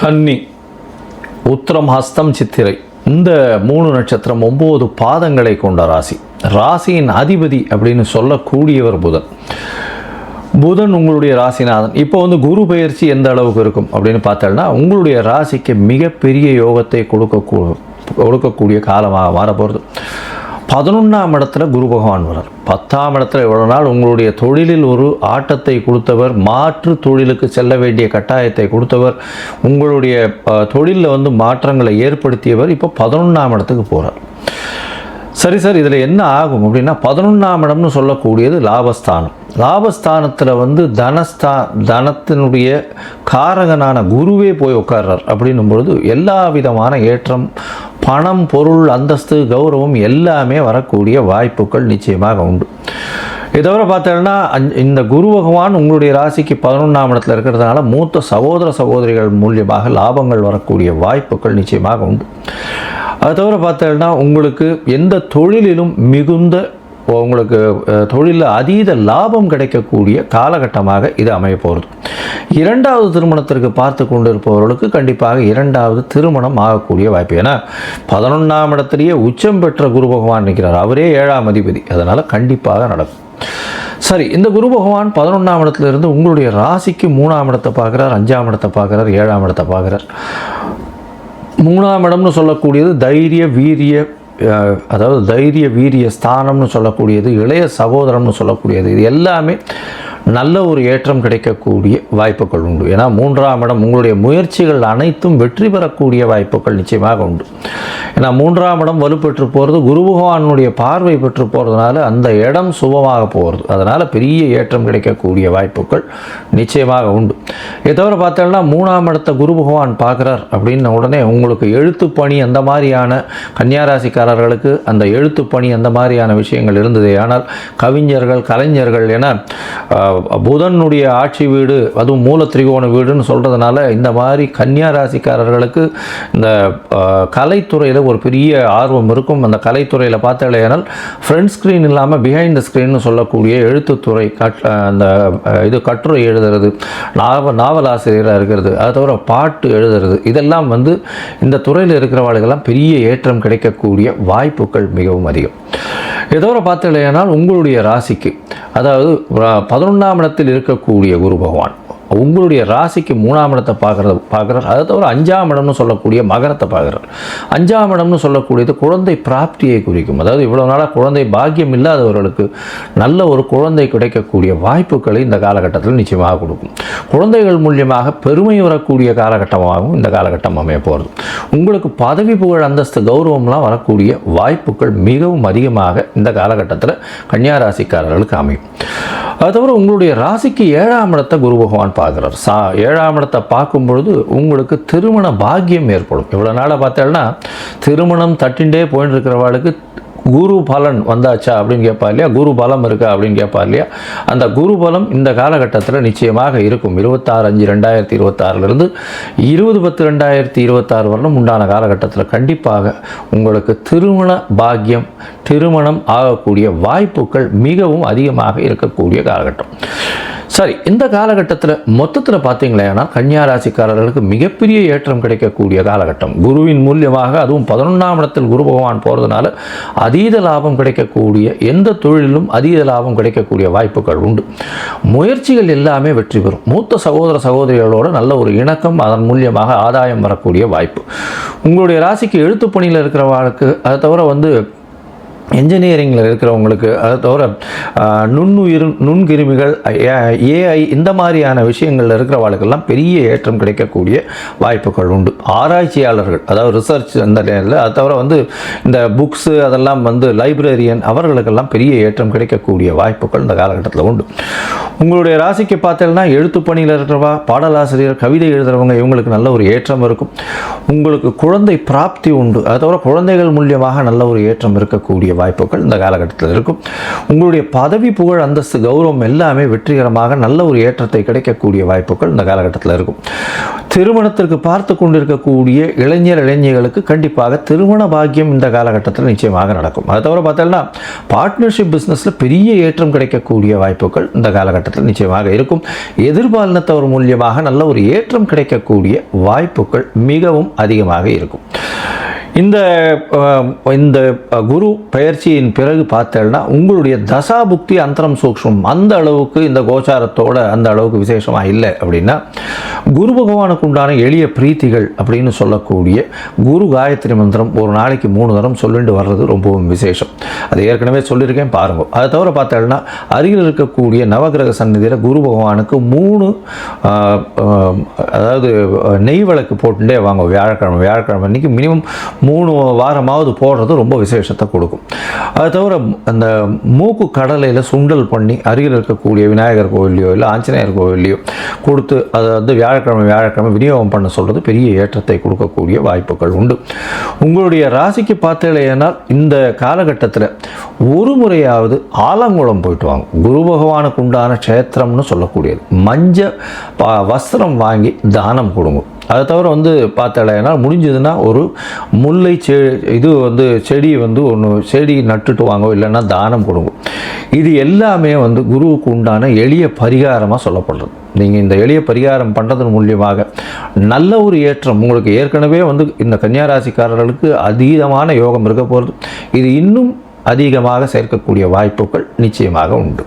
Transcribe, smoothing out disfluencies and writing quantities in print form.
கன்னி, உத்திரம், ஹஸ்தம், சித்திரை இந்த 3 நட்சத்திரம் 9 பாதங்களை கொண்ட ராசி. ராசியின் அதிபதி அப்படின்னு சொல்லக்கூடியவர் புதன். புதன் உங்களுடைய ராசிநாதன். இப்போ குரு பயிற்சி எந்த அளவுக்கு இருக்கும் அப்படின்னு பார்த்தோம்னா உங்களுடைய ராசிக்கு மிகப்பெரிய யோகத்தை கொடுக்கக்கூடிய காலமாக மாறப்போகிறது. 11ஆம் இடத்துல குரு பகவான் வரார். 10ஆம் இடத்துல இவ்வளோ நாள் உங்களுடைய தொழிலில் ஒரு ஆட்டத்தை கொடுத்தவர், மாற்று தொழிலுக்கு செல்ல வேண்டிய கட்டாயத்தை கொடுத்தவர், உங்களுடைய தொழிலில் மாற்றங்களை ஏற்படுத்தியவர் இப்போ 11ஆம் இடத்துக்கு போகிறார். சரி சார், இதில் என்ன ஆகும் அப்படின்னா 11ஆம் இடம்னு சொல்லக்கூடியது லாபஸ்தானம். லாபஸ்தானத்தில் தனத்தினுடைய காரகனான குருவே போய் உட்கார்றார். அப்படின்னும் பொழுது எல்லா விதமான ஏற்றம், பணம், பொருள், அந்தஸ்து, கௌரவம் எல்லாமே வரக்கூடிய வாய்ப்புகள் நிச்சயமாக உண்டு. இதை தவிர பார்த்தோம்னா இந்த குரு பகவான் உங்களுடைய ராசிக்கு 11ஆம் இடத்துல இருக்கிறதுனால மூத்த சகோதரிகள் மூலியமாக லாபங்கள் வரக்கூடிய வாய்ப்புகள் நிச்சயமாக உண்டு. அது தவிர பார்த்தோம்னா உங்களுக்கு எந்த தொழிலிலும் மிகுந்த உங்களுக்கு தொழிலில் அதீத லாபம் கிடைக்கக்கூடிய காலகட்டமாக இது அமைய போகிறது. 2வது திருமணத்திற்கு பார்த்து கொண்டு இருப்பவர்களுக்கு கண்டிப்பாக 2வது திருமணம் ஆகக்கூடிய வாய்ப்பு. ஏன்னா 11ஆம் இடத்திலேயே உச்சம் பெற்ற குரு பகவான் நிற்கிறார். அவரே 7ஆம் அதிபதி. அதனால் கண்டிப்பாக நடக்கும். சரி, இந்த குரு பகவான் 11ஆம் இடத்துல இருந்து உங்களுடைய ராசிக்கு 3ஆம் இடத்தை பார்க்குறார், 5ஆம் இடத்தை பார்க்குறார், 7ஆம் இடத்தை பார்க்குறார். 3ஆம் இடம்னு சொல்லக்கூடியது தைரிய வீரிய ஸ்தானம்னு சொல்லக்கூடியது, இளைய சகோதரம்னு சொல்லக்கூடியது. இது எல்லாமே நல்ல ஒரு ஏற்றம் கிடைக்கக்கூடிய வாய்ப்புகள் உண்டு. ஏன்னா 3ஆம் இடம் உங்களுடைய முயற்சிகள் அனைத்தும் வெற்றி பெறக்கூடிய வாய்ப்புகள் நிச்சயமாக உண்டு. ஏன்னா 3ஆம் இடம் வலுப்பெற்று போகிறது, குரு பகவானுடைய பார்வை பெற்று போகிறதுனால அந்த இடம் சுபமாக போகிறது. அதனால் பெரிய ஏற்றம் கிடைக்கக்கூடிய வாய்ப்புகள் நிச்சயமாக உண்டு. இதை தவிர பார்த்தோம்னா 3ஆம் இடத்தை குரு பகவான் பார்க்குறார் அப்படின்ன உடனே உங்களுக்கு எழுத்து பணி அந்த மாதிரியான கன்னியாராசிக்காரர்களுக்கு அந்த எழுத்து பணி அந்த மாதிரியான விஷயங்கள் இருந்தது. ஆனால் கவிஞர்கள், கலைஞர்கள் என புதனுடைய ஆட்சி வீடு, அதுவும் மூல திரிகோண வீடுன்னு சொல்கிறதுனால இந்த மாதிரி கன்னியா ராசிக்காரர்களுக்கு இந்த கலைத்துறையில் ஒரு பெரிய ஆர்வம் இருக்கும். அந்த கலைத்துறையில் பார்த்தாலேனால் ஃப்ரண்ட் ஸ்க்ரீன் இல்லாமல் பிஹைண்ட் த ஸ்க்ரீன்னு சொல்லக்கூடிய எழுத்துத்துறை, அந்த கட்டுரை எழுதுறது, நாவல் ஆசிரியராக இருக்கிறது, அதை தவிர பாட்டு எழுதுறது, இதெல்லாம் இந்த துறையில் இருக்கிறவர்களுக்கெல்லாம் பெரிய ஏற்றம் கிடைக்கக்கூடிய வாய்ப்புகள் மிகவும் அதிகம். ஏதோ பார்த்தலையானால் உங்களுடைய ராசிக்கு, அதாவது 11ஆம் இடத்தில் இருக்கக்கூடிய குரு பகவான் உங்களுடைய ராசிக்கு 3ஆம் இடத்தை பார்க்குறார். அதை தவிர 5ஆம் இடம்னு சொல்லக்கூடிய மகரத்தை பார்க்குறார். 5ஆம் இடம்னு சொல்லக்கூடியது குழந்தை பிராப்தியை குறிக்கும். அதாவது இவ்வளோ நாளாக குழந்தை பாக்கியம் இல்லாதவர்களுக்கு நல்ல ஒரு குழந்தை கிடைக்கக்கூடிய வாய்ப்புகளை இந்த காலகட்டத்தில் நிச்சயமாக கொடுக்கும். குழந்தைகள் மூலியமாக பெருமை வரக்கூடிய காலகட்டமாகவும் இந்த காலகட்டம் அமைய போகிறது. உங்களுக்கு பதவி, புகழ், அந்தஸ்து, கௌரவம்லாம் வரக்கூடிய வாய்ப்புகள் மிகவும் அதிகமாக இந்த காலகட்டத்தில் கன்னியா ராசிக்காரர்களுக்கு அமையும். அது தவிர உங்களுடைய ராசிக்கு 7ஆம் இடத்தை குரு பகவான் பார்க்குறார். 7ஆம் இடத்தை பார்க்கும் பொழுது உங்களுக்கு திருமண பாக்கியம் ஏற்படும். இவ்வளோ நாளாக பார்த்தேன்னா திருமணம் தட்டின்ண்டே போயிட்டு இருக்கிறவாளுக்கு குரு பலன் வந்தாச்சா அப்படின்னு கேட்பா இல்லையா, குரு பலம் இருக்கா அப்படின்னு கேட்பா இல்லையா, அந்த குரு பலம் இந்த காலகட்டத்தில் நிச்சயமாக இருக்கும். 26/5/2026 20/10/2026 வரலும் உண்டான காலகட்டத்தில் கண்டிப்பாக உங்களுக்கு திருமண பாக்கியம், திருமணம் ஆகக்கூடிய வாய்ப்புகள் மிகவும் அதிகமாக இருக்கக்கூடிய காலகட்டம். சரி, இந்த காலகட்டத்தில் மொத்தத்தில் பார்த்தீங்களேன்னா கன்னியா ராசிக்காரர்களுக்கு மிகப்பெரிய ஏற்றம் கிடைக்கக்கூடிய காலகட்டம். குருவின் மூலியமாக, அதுவும் 11ஆம் இடத்தில் குரு பகவான் போகிறதுனால அதீத லாபம் கிடைக்கக்கூடிய, எந்த தொழிலிலும் அதீத லாபம் கிடைக்கக்கூடிய வாய்ப்புகள் உண்டு. முயற்சிகள் எல்லாமே வெற்றி பெறும். மூத்த சகோதரிகளோட நல்ல ஒரு இணக்கம், அதன் மூலியமாக ஆதாயம் வரக்கூடிய வாய்ப்பு. உங்களுடைய ராசிக்கு எழுத்து பணியில் இருக்கிறவர்களுக்கு, அதை தவிர என்ஜினியரிங்கில் இருக்கிறவங்களுக்கு, அதை தவிர நுண்கிருமிகள், ஏஐ இந்த மாதிரியான விஷயங்களில் இருக்கிறவர்களுக்கெல்லாம் பெரிய ஏற்றம் கிடைக்கக்கூடிய வாய்ப்புகள் உண்டு. ஆராய்ச்சியாளர்கள், அதாவது ரிசர்ச் அந்த நேரில், அதை தவிர இந்த புக்ஸு அதெல்லாம் லைப்ரரியன் அவர்களுக்கெல்லாம் பெரிய ஏற்றம் கிடைக்கக்கூடிய வாய்ப்புகள் இந்த காலகட்டத்தில் உண்டு. உங்களுடைய ராசிக்கு பார்த்தீங்கன்னா எழுத்து பணியில் இருக்கிறவா, பாடலாசிரியர், கவிதை எழுதுகிறவங்க, இவங்களுக்கு நல்ல ஒரு ஏற்றம் இருக்கும். உங்களுக்கு குழந்தை பிராப்தி உண்டு. அதை தவிர குழந்தைகள் மூலியமாக நல்ல ஒரு ஏற்றம் இருக்கக்கூடிய வாய்ப்பு. வாய்ப்புகள் இந்த காலகட்டத்தில் இருக்கும். உங்களுடைய பதவி, புகழ், அந்தஸ்து, கௌரவம் எல்லாமே வெற்றிகரமாக நல்ல ஒரு ஏற்றத்தை கிடைக்கக்கூடிய வாய்ப்புகள் இந்த காலகட்டத்தில் இருக்கும். திருமணத்திற்கு பார்த்து கொண்டிருக்கக்கூடிய இளைஞர்களுக்கு கண்டிப்பாக திருமண பாக்கியம் இந்த காலகட்டத்தில் நிச்சயமாக நடக்கும். அதை தவிர பார்த்தோம்னா பார்ட்னர்ஷிப் பிஸ்னஸில் பெரிய ஏற்றம் கிடைக்கக்கூடிய வாய்ப்புகள் இந்த காலகட்டத்தில் நிச்சயமாக இருக்கும். எதிர்பாலினத்தவர் மூலியமாக நல்ல ஒரு ஏற்றம் கிடைக்கக்கூடிய வாய்ப்புகள் மிகவும் அதிகமாக இருக்கும். இந்த குரு பயிற்சியின் பிறகு பார்த்தேன்னா உங்களுடைய தசாபுக்தி அந்தரம் சூக்ஷ்மம் அந்த அளவுக்கு இந்த கோச்சாரத்தோட அந்த அளவுக்கு விசேஷமாக இல்லை அப்படின்னா குரு பகவானுக்கு உண்டான எளிய பிரீத்திகள் அப்படின்னு சொல்லக்கூடிய குரு காயத்ரி மந்திரம் ஒரு நாளைக்கு 3 தரம் சொல்லிட்டு வர்றது ரொம்பவும் விசேஷம். அது ஏற்கனவே சொல்லியிருக்கேன் பாருங்க. அதை தவிர பார்த்தேன்னா அருகில் இருக்கக்கூடிய நவகிரக சந்நிதியில் குரு பகவானுக்கு 3 அதாவது நெய் விளக்கு போட்டுட்டே வாங்க. வியாழக்கிழமை அன்றைக்கி மினிமம் 3 வாரமாவது போடுறது ரொம்ப விசேஷத்தை கொடுக்கும். அது தவிர அந்த மூக்கு கடலையில் சுண்டல் பண்ணி அருகில் இருக்கக்கூடிய விநாயகர் கோவிலையோ இல்லை ஆஞ்சநேயர் கோவிலையோ கொடுத்து அதை வந்து வியாழக்கிழமை விநியோகம் பண்ண சொல்கிறது பெரிய ஏற்றத்தை கொடுக்கக்கூடிய வாய்ப்புகள் உண்டு. உங்களுடைய ராசிக்கு பார்த்தேனால் இந்த காலகட்டத்தில் ஒரு முறையாவது ஆலங்குளம் போயிட்டு வாங்க. குரு பகவானுக்கு உண்டான க்ஷேத்திரம்னு சொல்லக்கூடியது மஞ்சள் வஸ்திரம் வாங்கி தானம் கொடுங்க. அதை தவிர வந்து பார்த்தேன்னா முடிஞ்சதுன்னா ஒரு முல்லை செடி செடி நட்டுட்டு வாங்க, இல்லைன்னா தானம் கொடுங்க. இது எல்லாமே வந்து குருவுக்கு உண்டான எளிய பரிகாரமாக சொல்லப்படுறது. நீங்கள் இந்த எளிய பரிகாரம் பண்ணுறதன் மூலியமாக நல்ல ஒரு ஏற்றம் உங்களுக்கு ஏற்கனவே வந்து இந்த கன்னியாராசிக்காரர்களுக்கு அதீதமான யோகம் இருக்க போகிறது. இது இன்னும் அதிகமாக சேர்க்கக்கூடிய வாய்ப்புகள் நிச்சயமாக உண்டு.